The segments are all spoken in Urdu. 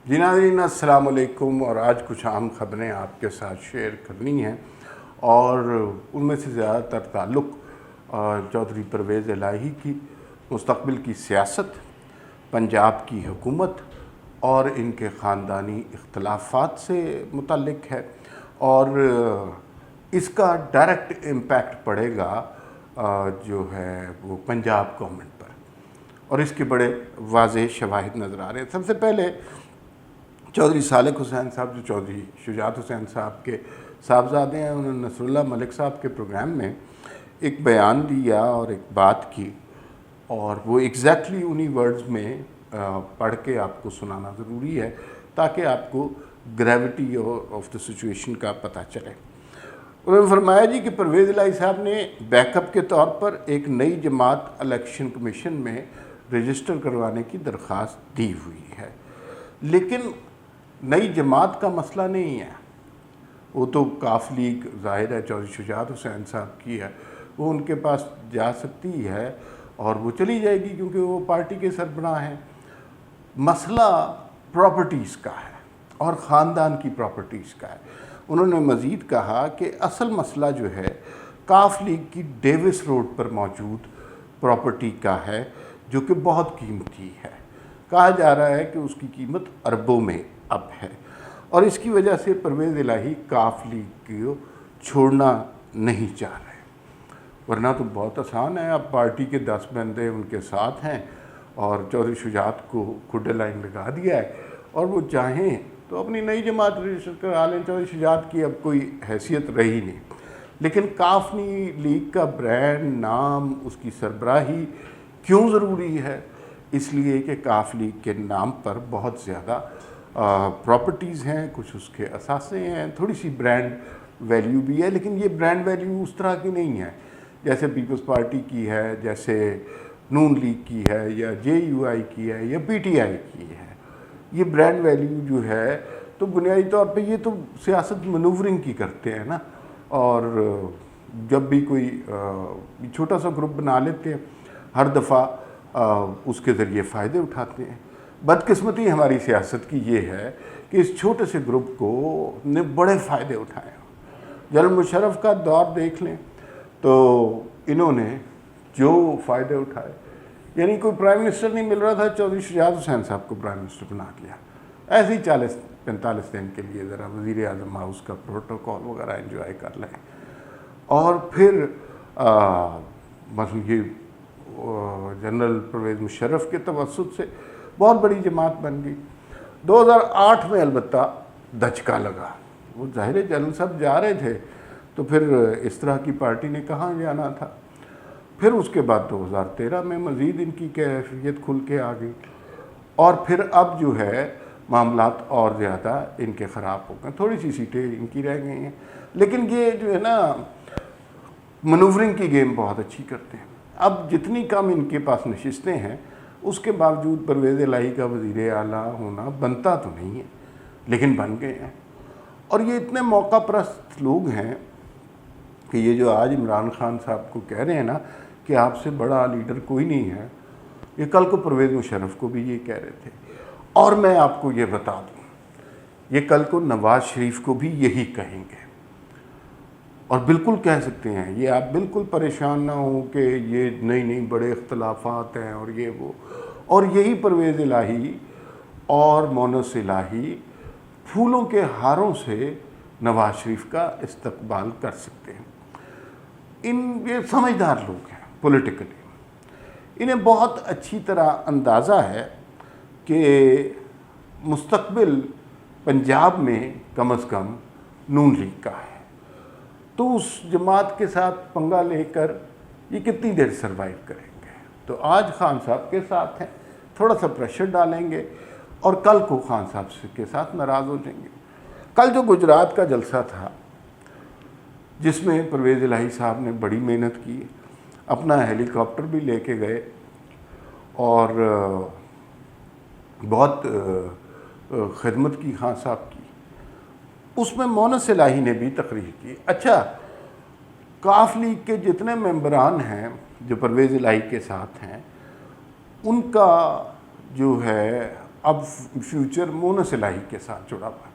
جی ناظرین السلام علیکم، اور آج کچھ عام خبریں آپ کے ساتھ شیئر کرنی ہیں، اور ان میں سے زیادہ تر تعلق چودھری پرویز الہی کی مستقبل کی سیاست، پنجاب کی حکومت اور ان کے خاندانی اختلافات سے متعلق ہے، اور اس کا ڈائریکٹ امپیکٹ پڑے گا جو ہے وہ پنجاب گورنمنٹ پر، اور اس کے بڑے واضح شواہد نظر آ رہے ہیں۔ سب سے پہلے چودھری صالح حسین صاحب جو چودھری شجاعت حسین صاحب کے صاحبزادے ہیں، انہوں نے نصر اللہ ملک صاحب کے پروگرام میں ایک بیان دیا اور ایک بات کی، اور وہ ایگزیکٹلی انہی ورڈز میں پڑھ کے آپ کو سنانا ضروری ہے تاکہ آپ کو گریوٹی آف دا سچویشن کا پتہ چلے۔ انہوں نے فرمایا جی کہ پرویز الہی صاحب نے بیک اپ کے طور پر ایک نئی جماعت الیکشن کمیشن میں رجسٹر کروانے کی درخواست دی ہوئی ہے، لیکن نئی جماعت کا مسئلہ نہیں ہے، وہ تو کاف لیگ ظاہر ہے چودھری شجاعت حسین صاحب کی ہے، وہ ان کے پاس جا سکتی ہے اور وہ چلی جائے گی کیونکہ وہ پارٹی کے سربراہ ہیں۔ مسئلہ پراپرٹیز کا ہے اور خاندان کی پراپرٹیز کا ہے۔ انہوں نے مزید کہا کہ اصل مسئلہ جو ہے کاف لیگ کی ڈیوس روڈ پر موجود پراپرٹی کا ہے، جو کہ بہت قیمتی ہے، کہا جا رہا ہے کہ اس کی قیمت اربوں میں اب ہے، اور اس کی وجہ سے پرویز الہی کاف لیگ کو چھوڑنا نہیں چاہ رہے، ورنہ تو بہت آسان ہے، اب پارٹی کے 10 بندے ان کے ساتھ ہیں اور چودھری شجاعت کو کھڈے لائن لگا دیا ہے، اور وہ چاہیں تو اپنی نئی جماعت رجسٹر کرا لیں۔ چودھری شجاعت کی اب کوئی حیثیت رہی نہیں، لیکن کاف لیگ کا برانڈ، نام، اس کی سربراہی کیوں ضروری ہے؟ اس لیے کہ کاف لیگ کے نام پر بہت زیادہ پراپرٹیز ہیں، کچھ اس کے اثاثے ہیں، تھوڑی سی برانڈ ویلیو بھی ہے، لیکن یہ برانڈ ویلیو اس طرح کی نہیں ہے جیسے پیپلز پارٹی کی ہے، جیسے نون لیگ کی ہے، یا جے یو آئی کی ہے، یا پی ٹی آئی کی ہے۔ یہ برانڈ ویلیو جو ہے تو بنیادی طور پہ یہ تو سیاست منورنگ کی کرتے ہیں نا، اور جب بھی کوئی چھوٹا سا گروپ بنا لیتے ہیں، ہر دفعہ اس کے ذریعے فائدے اٹھاتے ہیں۔ بدقسمتی ہماری سیاست کی یہ ہے کہ اس چھوٹے سے گروپ کو نے بڑے فائدے اٹھائے ہیں۔ جنرل مشرف کا دور دیکھ لیں تو انہوں نے جو فائدے اٹھائے، یعنی کوئی پرائم منسٹر نہیں مل رہا تھا، چودھری شجاعت حسین صاحب کو پرائم منسٹر بنا دیا، ایسے ہی 40-45 دن کے لیے ذرا وزیر اعظم ہاؤس کا پروٹوکول وغیرہ انجوائے کر لیں، اور پھر مثلا یہ جنرل پرویز مشرف کے توسط سے بہت بڑی جماعت بن گئی۔ 2008 میں البتہ دھچکا لگا، وہ ظاہر جنرل صاحب جا رہے تھے تو پھر اس طرح کی پارٹی نے کہاں جانا تھا۔ پھر اس کے بعد 2013 میں مزید ان کی کیفیت کھل کے آ گئی، اور پھر اب جو ہے معاملات اور زیادہ ان کے خراب ہو گئے، تھوڑی سی سیٹیں ان کی رہ گئی ہیں، لیکن یہ جو ہے نا منورنگ کی گیم بہت اچھی کرتے ہیں۔ اب جتنی کم ان کے پاس نشستیں ہیں، اس کے باوجود پرویز الہی کا وزیر اعلیٰ ہونا بنتا تو نہیں ہے، لیکن بن گئے ہیں، اور یہ اتنے موقع پرست لوگ ہیں کہ یہ جو آج عمران خان صاحب کو کہہ رہے ہیں نا کہ آپ سے بڑا لیڈر کوئی نہیں ہے، یہ کل کو پرویز مشرف کو بھی یہ کہہ رہے تھے، اور میں آپ کو یہ بتا دوں یہ کل کو نواز شریف کو بھی یہی کہیں گے، اور بالکل کہہ سکتے ہیں، یہ آپ بالکل پریشان نہ ہوں کہ یہ نہیں بڑے اختلافات ہیں اور یہ وہ، اور یہی پرویز الہی اور مونس الہی پھولوں کے ہاروں سے نواز شریف کا استقبال کر سکتے ہیں۔ یہ سمجھدار لوگ ہیں پولیٹیکلی، انہیں بہت اچھی طرح اندازہ ہے کہ مستقبل پنجاب میں کم از کم نون لیگ کا ہے، تو اس جماعت کے ساتھ پنگا لے کر یہ کتنی دیر سروائیو کریں گے؟ تو آج خان صاحب کے ساتھ ہیں، تھوڑا سا پریشر ڈالیں گے، اور کل کو خان صاحب کے ساتھ ناراض ہو جائیں گے۔ کل جو گجرات کا جلسہ تھا جس میں پرویز الہی صاحب نے بڑی محنت کی، اپنا ہیلی کاپٹر بھی لے کے گئے، اور بہت خدمت کی خان صاحب کی، اس میں مونس الہی نے بھی تقریر کی۔ اچھا، کاف لیگ کے جتنے ممبران ہیں جو پرویز الہی کے ساتھ ہیں، ان کا جو ہے اب فیوچر مونس الہی کے ساتھ جڑا ہوا ہے۔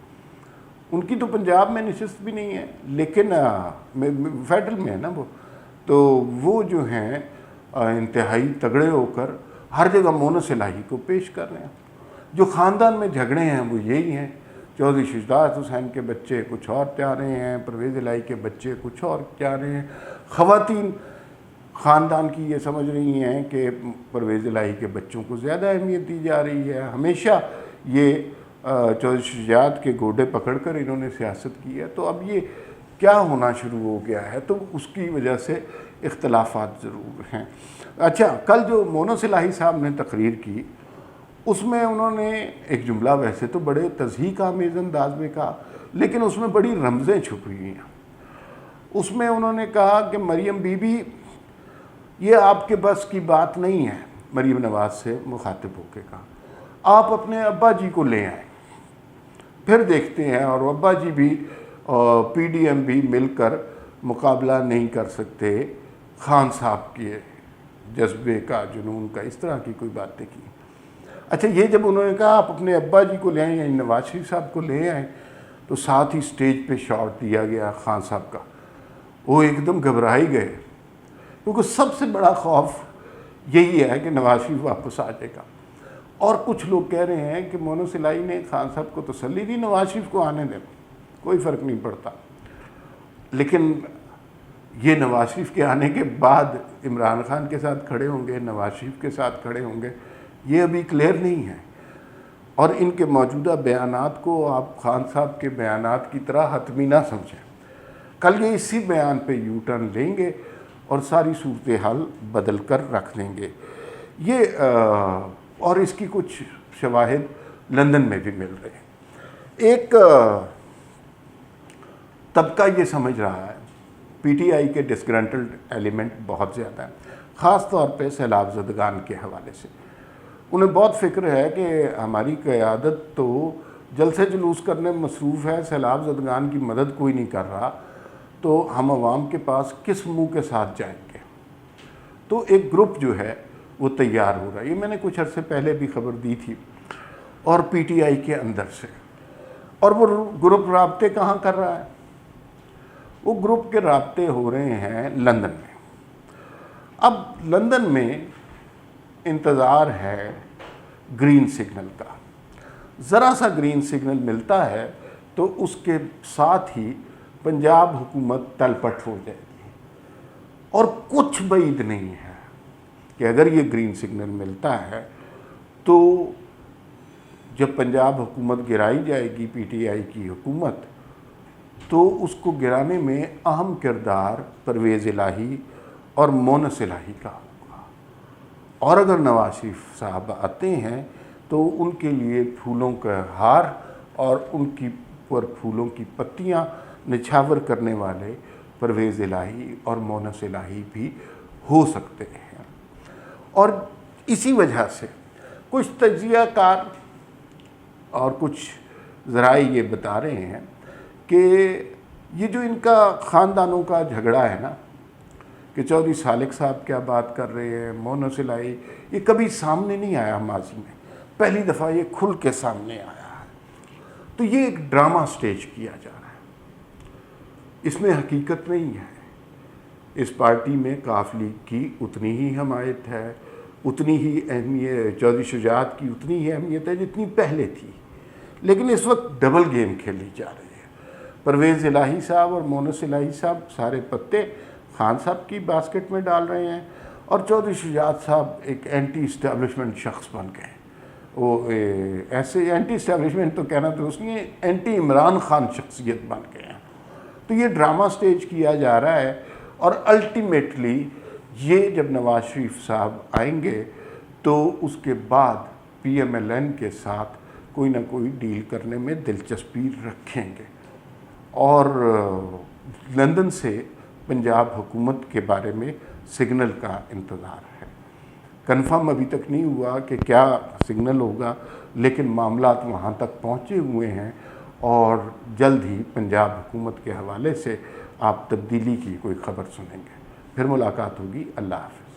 ان کی تو پنجاب میں نشست بھی نہیں ہے، لیکن فیڈرل میں ہے نا وہ، تو وہ جو ہیں انتہائی تگڑے ہو کر ہر جگہ مونس الہی کو پیش کر رہے ہیں۔ جو خاندان میں جھگڑے ہیں وہ یہی ہیں، چودھری شجاعت حسین کے بچے کچھ اور چاہ رہے ہیں، پرویز الہی کے بچے کچھ اور چاہ رہے ہیں۔ خواتین خاندان کی یہ سمجھ رہی ہیں کہ پرویز الہی کے بچوں کو زیادہ اہمیت دی جا رہی ہے۔ ہمیشہ یہ چودھری شجاعت کے گوڈے پکڑ کر انہوں نے سیاست کی ہے، تو اب یہ کیا ہونا شروع ہو گیا ہے، تو اس کی وجہ سے اختلافات ضرور ہیں۔ اچھا، کل جو مونس الہی صاحب نے تقریر کی، اس میں انہوں نے ایک جملہ ویسے تو بڑے تضحیک آمیز انداز میں کہا، لیکن اس میں بڑی رمزیں چھپی ہوئی ہیں۔ اس میں انہوں نے کہا کہ مریم بی بی یہ آپ کے بس کی بات نہیں ہے، مریم نواز سے مخاطب ہو کے کہا، آپ اپنے ابا جی کو لے آئیں، پھر دیکھتے ہیں۔ اور ابا جی بھی پی ڈی ایم بھی مل کر مقابلہ نہیں کر سکتے خان صاحب کے جذبے کا، جنون کا، اس طرح کی کوئی باتیں کی۔ اچھا، یہ جب انہوں نے کہا آپ اپنے ابا جی کو لے آئیں، یعنی نواز شریف صاحب کو لے آئیں، تو ساتھ ہی سٹیج پہ شاٹ دیا گیا خان صاحب کا، وہ ایک دم گھبرا ہی گئے، کیونکہ سب سے بڑا خوف یہی ہے کہ نواز شریف واپس آ جائے گا۔ اور کچھ لوگ کہہ رہے ہیں کہ مونس الہی نے خان صاحب کو تسلی دی، نواز شریف کو آنے دیں، کوئی فرق نہیں پڑتا۔ لیکن یہ نواز شریف کے آنے کے بعد عمران خان کے ساتھ کھڑے ہوں گے، نواز شریف کے ساتھ کھڑے ہوں گے، یہ ابھی کلیئر نہیں ہے۔ اور ان کے موجودہ بیانات کو آپ خان صاحب کے بیانات کی طرح حتمی نہ سمجھیں۔ کل یہ اسی بیان پہ یو ٹرن لیں گے اور ساری صورتحال بدل کر رکھ دیں گے۔ یہ اور اس کی کچھ شواہد لندن میں بھی مل رہے ہیں۔ ایک طبقہ یہ سمجھ رہا ہے، پی ٹی آئی کے ڈسگرنٹلڈ ایلیمنٹ بہت زیادہ ہیں، خاص طور پہ سیلاب زدگان کے حوالے سے۔ انہیں بہت فکر ہے کہ ہماری قیادت تو جلسے جلوس کرنے میں مصروف ہے، سیلاب زدگان کی مدد کوئی نہیں کر رہا، تو ہم عوام کے پاس کس منہ کے ساتھ جائیں گے۔ تو ایک گروپ جو ہے وہ تیار ہو رہا ہے، یہ میں نے کچھ عرصے پہلے بھی خبر دی تھی، اور پی ٹی آئی کے اندر سے۔ اور وہ گروپ رابطے کہاں کر رہا ہے؟ وہ گروپ کے رابطے ہو رہے ہیں لندن میں۔ اب لندن میں انتظار ہے گرین سگنل کا، ذرا سا گرین سگنل ملتا ہے تو اس کے ساتھ ہی پنجاب حکومت تل پٹ ہو جائے گی۔ اور کچھ بعید نہیں ہے کہ اگر یہ گرین سگنل ملتا ہے تو جب پنجاب حکومت گرائی جائے گی، پی ٹی آئی کی حکومت، تو اس کو گرانے میں اہم کردار پرویز الہی اور مونس الہی کا ہوگا۔ اور اگر نواز شریف صاحب آتے ہیں تو ان کے لیے پھولوں کا ہار اور ان کی پر پھولوں کی پتیاں نچھاور کرنے والے پرویز الہی اور مونس الہی بھی ہو سکتے ہیں۔ اور اسی وجہ سے کچھ تجزیہ کار اور کچھ ذرائع یہ بتا رہے ہیں کہ یہ جو ان کا خاندانوں کا جھگڑا ہے نا، کہ چودھری سالک صاحب کیا بات کر رہے ہیں، مونس الہی، یہ کبھی سامنے نہیں آیا ماضی میں، پہلی دفعہ یہ کھل کے سامنے آیا ہے۔ تو یہ ایک ڈرامہ سٹیج کیا جا رہا ہے، اس میں حقیقت نہیں ہے۔ اس پارٹی میں قاف لیگ کی اتنی ہی حمایت ہے، اتنی ہی اہمیت، چودھری شجاعت کی اتنی ہی اہمیت ہے جتنی پہلے تھی، لیکن اس وقت ڈبل گیم کھیلی جا رہی ہے۔ پرویز الہی صاحب اور مونس الہی صاحب سارے پتے خان صاحب کی باسکٹ میں ڈال رہے ہیں، اور چودھری شجاعت صاحب ایک اینٹی اسٹیبلشمنٹ شخص بن گئے۔ وہ ایسے اینٹی اسٹیبلشمنٹ تو کہنا درست نہیں ہے، اینٹی عمران خان شخصیت بن گئے ہیں۔ تو یہ ڈرامہ سٹیج کیا جا رہا ہے، اور الٹیمیٹلی یہ جب نواز شریف صاحب آئیں گے تو اس کے بعد پی ایم ایل این کے ساتھ کوئی نہ کوئی ڈیل کرنے میں دلچسپی رکھیں گے، اور لندن سے پنجاب حکومت کے بارے میں سگنل کا انتظار ہے۔ کنفرم ابھی تک نہیں ہوا کہ کیا سگنل ہوگا، لیکن معاملات وہاں تک پہنچے ہوئے ہیں، اور جلد ہی پنجاب حکومت کے حوالے سے آپ تبدیلی کی کوئی خبر سنیں گے۔ پھر ملاقات ہوگی، اللہ حافظ۔